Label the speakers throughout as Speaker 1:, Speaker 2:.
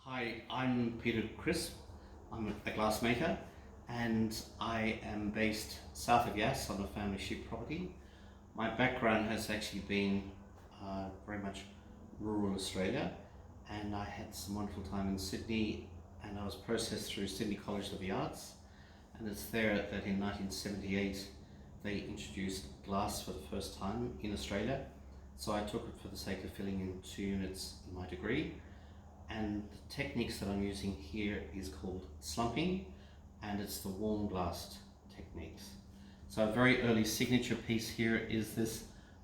Speaker 1: Hi, I'm Peter Crisp. I'm a glassmaker and I am based south of Yass on a family sheep property. My background has actually been very much rural Australia, and I had some wonderful time in Sydney, and I was processed through Sydney College of the Arts, and it's there that in 1978 they introduced glass for the first time in Australia. So I took it for the sake of filling in 2 units in my degree. And the techniques that I'm using here is called slumping, and it's the warm glass techniques. So a very early signature piece here is this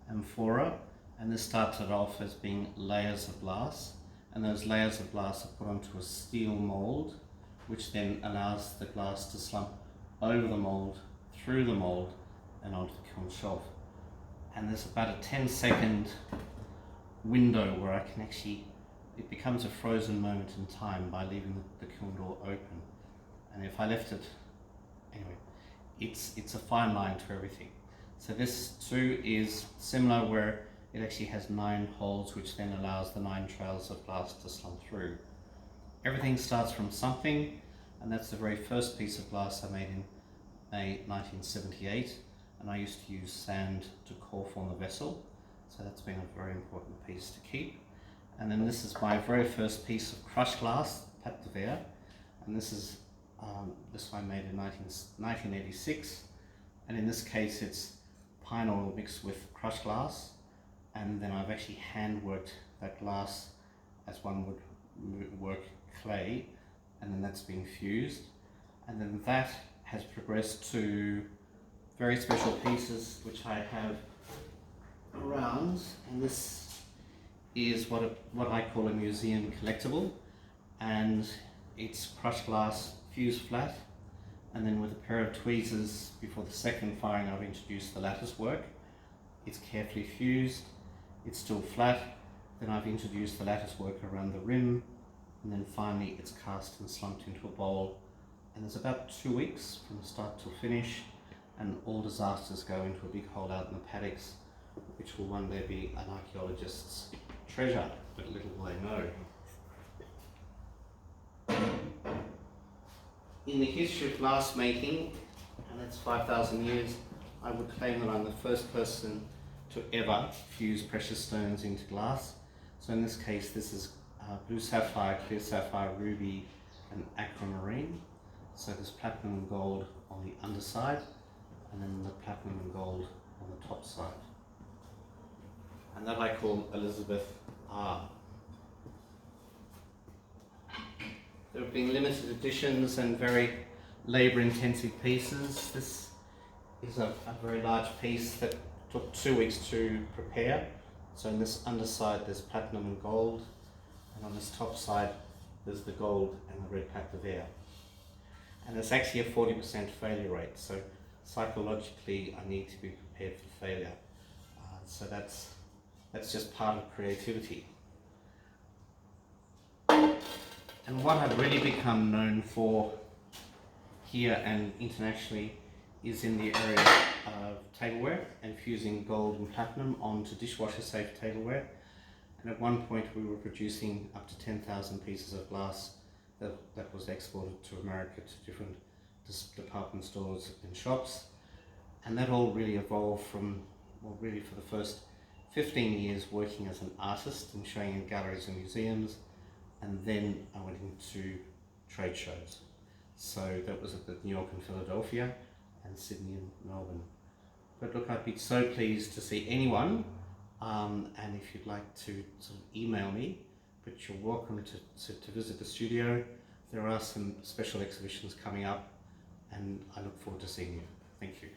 Speaker 1: amphora, and this started off as being layers of glass, and those layers of glass are put onto a steel mold, which then allows the glass to slump over the mold, through the mold, and onto the kiln shelf. And there's about a 10-second window where I can actually, it becomes a frozen moment in time by leaving the kiln door open. And if I left it, anyway, it's a fine line to everything. So this too is similar, where it actually has 9 holes, which then allows the 9 trails of glass to slump through. Everything starts from something, and that's the very first piece of glass I made in May 1978. And I used to use sand to core form the vessel. So that's been a very important piece to keep. And then this is my very first piece of crushed glass, pâte de verre, and this is this one made in 1986, and in this case it's pine oil mixed with crushed glass, and then I've actually hand worked that glass as one would work clay, and then that's been fused, and then that has progressed to very special pieces which I have around, and this is what I call a museum collectible, and it's crushed glass fused flat, and then with a pair of tweezers before the second firing I've introduced the lattice work. It's carefully fused, it's still flat, then I've introduced the lattice work around the rim, and then finally it's cast and slumped into a bowl, and there's about 2 weeks from start to finish, and all disasters go into a big hole out in the paddocks, which will one day be an archaeologist's treasure, but little will they know. In the history of glass making, and that's 5,000 years, I would claim that I'm the first person to ever fuse precious stones into glass. So in this case, this is blue sapphire, clear sapphire, ruby, and aquamarine. So there's platinum and gold on the underside, and then the platinum and gold on the top side. And that I call Elizabeth R. There have been limited editions and very labour-intensive pieces. This is a very large piece that took 2 weeks to prepare. So in this underside there's platinum and gold, and on this top side there's the gold and the red pâte de verre. And there's actually a 40% failure rate, so psychologically I need to be prepared for failure. So that's just part of creativity. And what I've really become known for here and internationally is in the area of tableware and fusing gold and platinum onto dishwasher safe tableware. And at one point we were producing up to 10,000 pieces of glass that was exported to America to different department stores and shops. And that all really evolved from, well, really for the first 15 years working as an artist and showing in galleries and museums, and then I went into trade shows. So that was at the New York and Philadelphia, and Sydney and Melbourne. But look, I'd be so pleased to see anyone, and if you'd like to sort of email me, but you're welcome to visit the studio. There are some special exhibitions coming up, and I look forward to seeing you. Thank you.